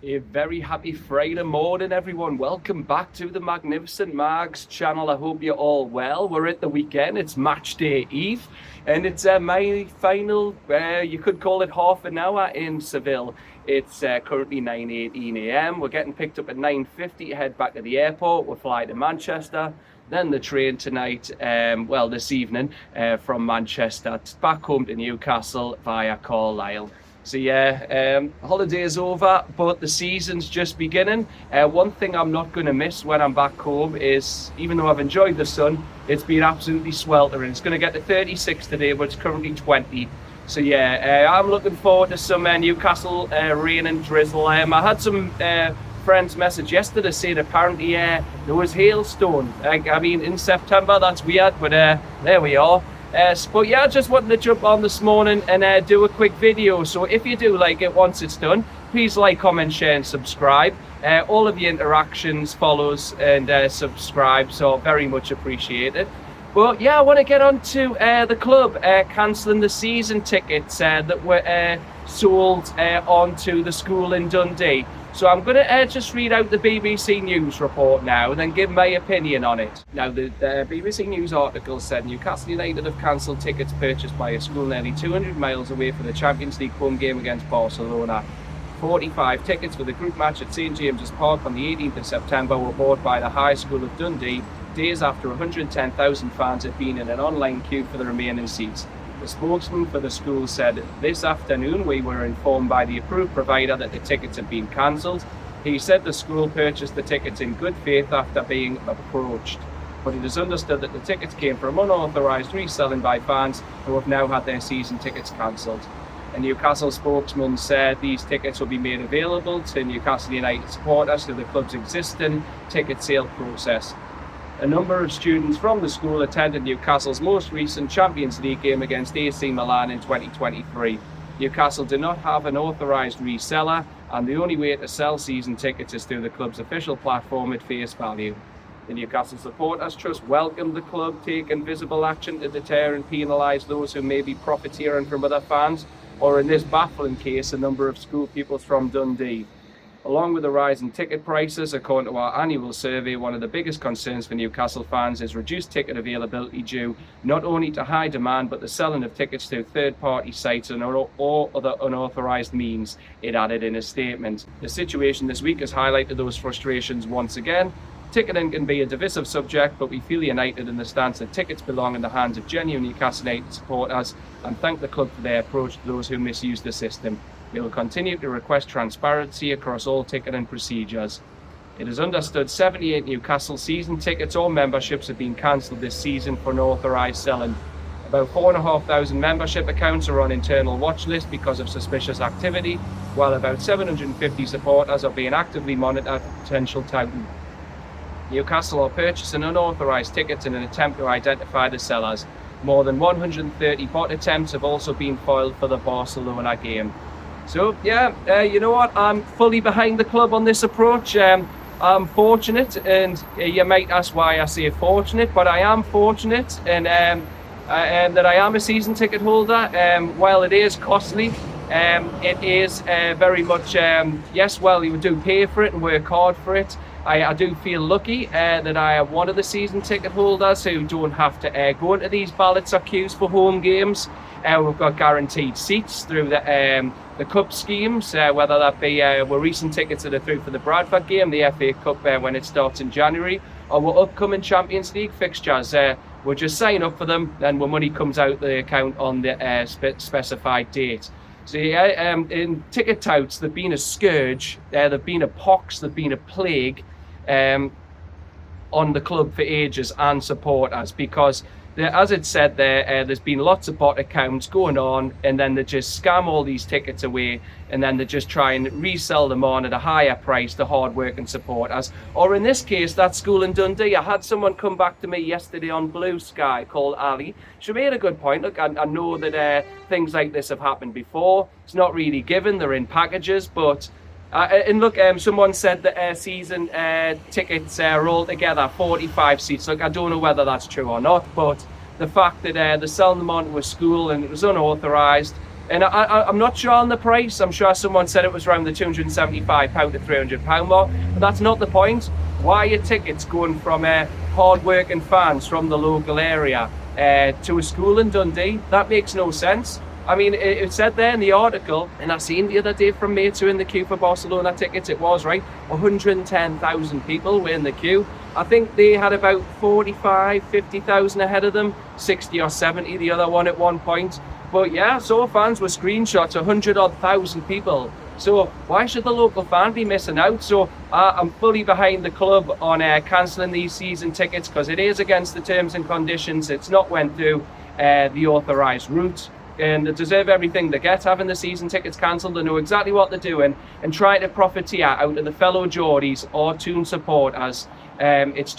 A very happy Friday morning, everyone. Welcome back to the Magnificent Mags channel. I hope you're all well. We're at the weekend. It's match day eve, and it's my final, you could call it half an hour in Seville. It's currently 9:18 a.m. We're getting picked up at 9:50 to head back to the airport. We'll fly to Manchester. Then the train tonight, this evening, from Manchester back home to Newcastle via Carlisle. So yeah, holiday's over, but the season's just beginning. One thing I'm not going to miss when I'm back home is, even though I've enjoyed the sun, it's been absolutely sweltering. It's going to get to 36 today, but it's currently 20. So yeah, I'm looking forward to some Newcastle rain and drizzle. I had some friends message yesterday saying apparently there was hailstone. I mean, in September, that's weird, but there we are. But yeah, I just wanted to jump on this morning and do a quick video. So if you do like it once it's done, please like, comment, share and subscribe. All of the interactions, follows and subscribe, so very much appreciated. But yeah, I want to get on to the club cancelling the season tickets that were sold onto the school in Dundee. So I'm going to just read out the BBC News report now and then give my opinion on it. Now, the BBC News article said Newcastle United have cancelled tickets purchased by a school nearly 200 miles away for the Champions League home game against Barcelona. 45 tickets for the group match at St James's Park on the 18th of September were bought by the High School of Dundee, days after 110,000 fans had been in an online queue for the remaining seats. The spokesman for the school said, "This afternoon we were informed by the approved provider that the tickets had been cancelled." He said the school purchased the tickets in good faith after being approached. But it is understood that the tickets came from unauthorised reselling by fans who have now had their season tickets cancelled. A Newcastle spokesman said these tickets will be made available to Newcastle United supporters through the club's existing ticket sale process. A number of students from the school attended Newcastle's most recent Champions League game against AC Milan in 2023. Newcastle do not have an authorised reseller, and the only way to sell season tickets is through the club's official platform at face value. The Newcastle Supporters Trust welcomed the club taking visible action to deter and penalise those who may be profiteering from other fans, or in this baffling case, a number of school pupils from Dundee. Along with the rise in ticket prices, according to our annual survey, one of the biggest concerns for Newcastle fans is reduced ticket availability due not only to high demand but the selling of tickets through third-party sites or other unauthorised means, it added in a statement. The situation this week has highlighted those frustrations once again. Ticketing can be a divisive subject, but we feel united in the stance that tickets belong in the hands of genuine Newcastle United supporters, and thank the club for their approach to those who misuse the system. We will continue to request transparency across all ticketing procedures. It is understood 78 Newcastle season tickets or memberships have been cancelled this season for unauthorised selling. About 4,500 membership accounts are on internal watch list because of suspicious activity, while about 750 supporters are being actively monitored for potential touting. Newcastle are purchasing unauthorised tickets in an attempt to identify the sellers. More than 130 bot attempts have also been foiled for the Barcelona game. So yeah, you know what, I'm fully behind the club on this approach. I'm fortunate, and you might ask why I say fortunate, but I am fortunate and that I am a season ticket holder. While it is costly, it is very much, yes, well, you do pay for it and work hard for it. I do feel lucky that I am one of the season ticket holders who don't have to go into these ballots or queues for home games. We've got guaranteed seats through the cup schemes, whether that be we're recent tickets that are through for the Bradford game, the FA Cup when it starts in January, or we're upcoming Champions League fixtures. We'll just sign up for them, and when money comes out the account on the specified date. So yeah, in ticket touts, they've been a scourge, they've been a pox, they've been a plague on the club for ages and supporters, because as it said there, there's been lots of bot accounts going on, and then they just scam all these tickets away, and then they just try and resell them on at a higher price to hard-working supporters. Or in this case, that school in Dundee, I had someone come back to me yesterday on Blue Sky called Ali. She made a good point. Look, I know that things like this have happened before. It's not really given, they're in packages, but and look, someone said that season tickets are all together 45 seats. Look, I don't know whether that's true or not, but the fact that they're selling them onto a school and it was unauthorised, And I'm not sure on the price. I'm sure someone said it was around the £275 to £300 mark, but that's not the point. Why are tickets going from hard-working fans from the local area to a school in Dundee? That makes no sense. I mean, it said there in the article, and I seen the other day from mates who were in the queue for Barcelona tickets, it was, right, 110,000 people were in the queue. I think they had about 45, 50,000 ahead of them, 60 or 70 the other one at one point. But yeah, so fans were screenshots, 100,000 people. So why should the local fan be missing out? So I'm fully behind the club on cancelling these season tickets, because it is against the terms and conditions. It's not went through the authorised route. And they deserve everything they get. Having the season tickets cancelled, they know exactly what they're doing and trying to profiteer out of the fellow Geordies or Toon supporters. It's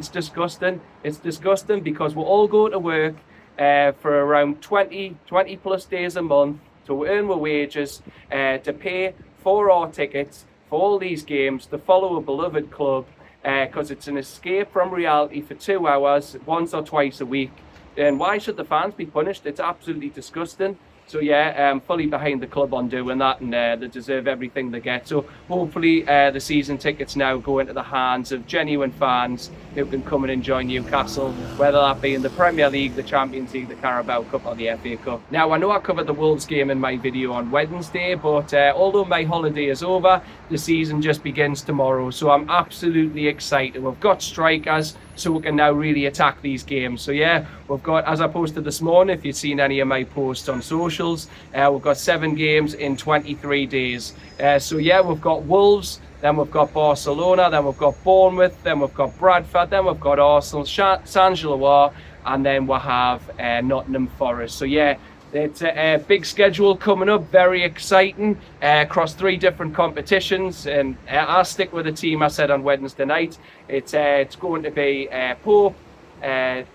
disgusting. It's disgusting because we're all going to work for around 20 plus days a month to earn our wages, to pay for our tickets for all these games, to follow a beloved club, because it's an escape from reality for 2 hours, once or twice a week. And why should the fans be punished? It's absolutely disgusting. So yeah, I'm fully behind the club on doing that, and they deserve everything they get. So hopefully the season tickets now go into the hands of genuine fans who can come and enjoy Newcastle, whether that be in the Premier League, the Champions League, the Carabao Cup or the FA Cup. Now, I know I covered the Wolves game in my video on Wednesday, but although my holiday is over, the season just begins tomorrow. So I'm absolutely excited. We've got strikers, so we can now really attack these games. So yeah, we've got, as I posted this morning, if you've seen any of my posts on socials, we've got 7 games in 23 days. So yeah, we've got Wolves, then we've got Barcelona, then we've got Bournemouth, then we've got Bradford, then we've got Arsenal, Saint-Gilloise, and then we'll have Nottingham Forest. So yeah, it's a big schedule coming up, very exciting, across 3 different competitions. And I'll stick with the team I said on Wednesday night. It's going to be Pope,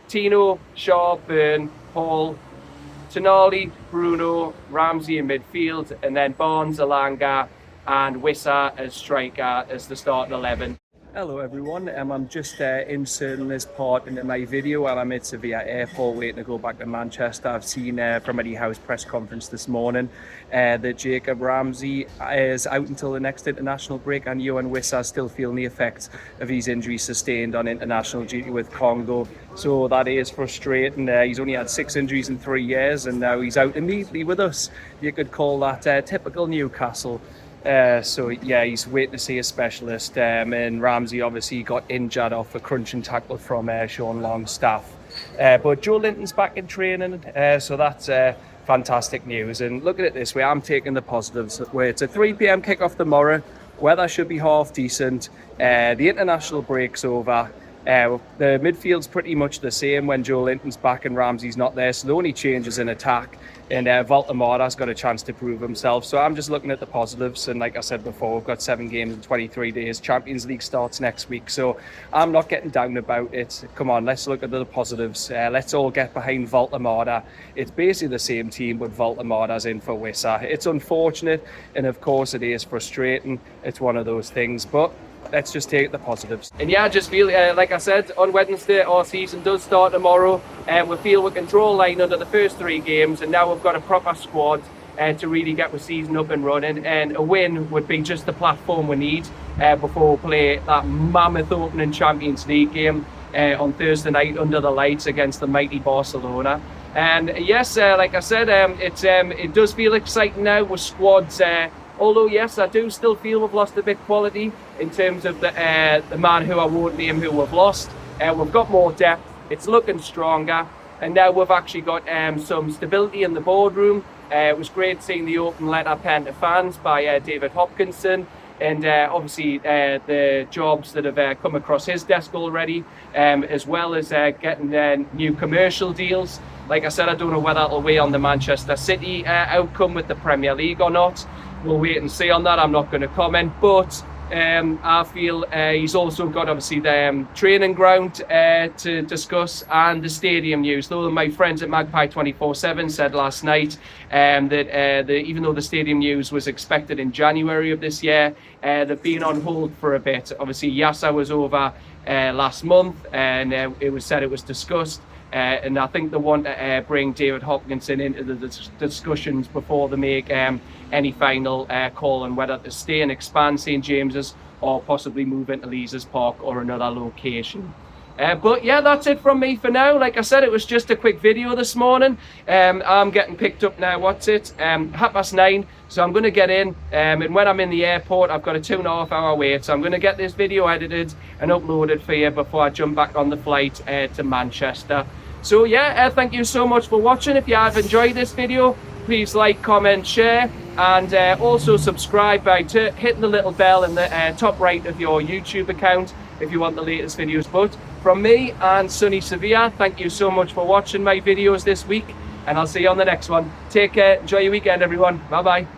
Tino, Shaw, Byrne, Hall, Tonali, Bruno, Ramsey in midfield, and then Barnes, Alanga, and Wissa as striker as the starting 11. Hello everyone, I'm just inserting this part into my video while I'm at Sevilla Airport waiting to go back to Manchester. I've seen from EddieHowe's press conference this morning that Jacob Ramsey is out until the next international break, and Johan Wissa is still feeling the effects of his injury sustained on international duty with Congo. So that is frustrating. He's only had 6 injuries in 3 years, and now he's out immediately with us. You could call that typical Newcastle. So yeah, he's waiting to see a specialist, and Ramsey obviously got injured off a crunching tackle from Sean Longstaff. But Joe Linton's back in training, so that's fantastic news. And look at it this way, I'm taking the positives, where it's a 3 p.m. kickoff tomorrow, weather should be half decent, the international break's over. The midfield's pretty much the same when Joe Linton's back and Ramsey's not there, so the only change is in attack, and Woltemade's got a chance to prove himself. So I'm just looking at the positives, and like I said before, we've got 7 games in 23 days. Champions League starts next week, so I'm not getting down about it. Come on, let's look at the positives. Let's all get behind Woltemade. It's basically the same team, but Woltemade's in for Wissa. It's unfortunate, and of course it is frustrating. It's one of those things, but let's just take the positives. And yeah, I just feel, like I said, on Wednesday, our season does start tomorrow, and we feel we can draw a line under the first 3 games, and now we've got a proper squad to really get the season up and running, and a win would be just the platform we need before we play that mammoth opening Champions League game on Thursday night under the lights against the mighty Barcelona. And yes, like I said, it does feel exciting now with squads. Although, yes, I do still feel we've lost a bit quality in terms of the man who I won't name who we've lost. We've got more depth, it's looking stronger, and now we've actually got some stability in the boardroom. It was great seeing the open letter pen to fans by David Hopkinson, and obviously the jobs that have come across his desk already, as well as getting new commercial deals. Like I said, I don't know whether it'll weigh on the Manchester City outcome with the Premier League or not. We'll wait and see on that. I'm not going to comment, but I feel he's also got obviously the training ground to discuss, and the stadium news. Though my friends at Magpie 24/7 said last night that even though the stadium news was expected in January of this year, they've been on hold for a bit. Obviously, Yasser was over last month, and it was said it was discussed. and I think they want to bring David Hopkinson into the discussions before they make any final call on whether to stay and expand St James's or possibly move into Leazes Park or another location. But yeah, that's it from me for now. Like I said, it was just a quick video this morning. I'm getting picked up now, 9:30, so I'm going to get in, and when I'm in the airport, I've got a 2.5 hour wait, so I'm going to get this video edited and uploaded for you before I jump back on the flight to Manchester. So yeah, thank you so much for watching. If you have enjoyed this video, please like, comment, share, and also subscribe by hitting the little bell in the top right of your YouTube account if you want the latest videos. But from me and Sunny Sevilla, thank you so much for watching my videos this week, and I'll see you on the next one. Take care, enjoy your weekend everyone, bye bye.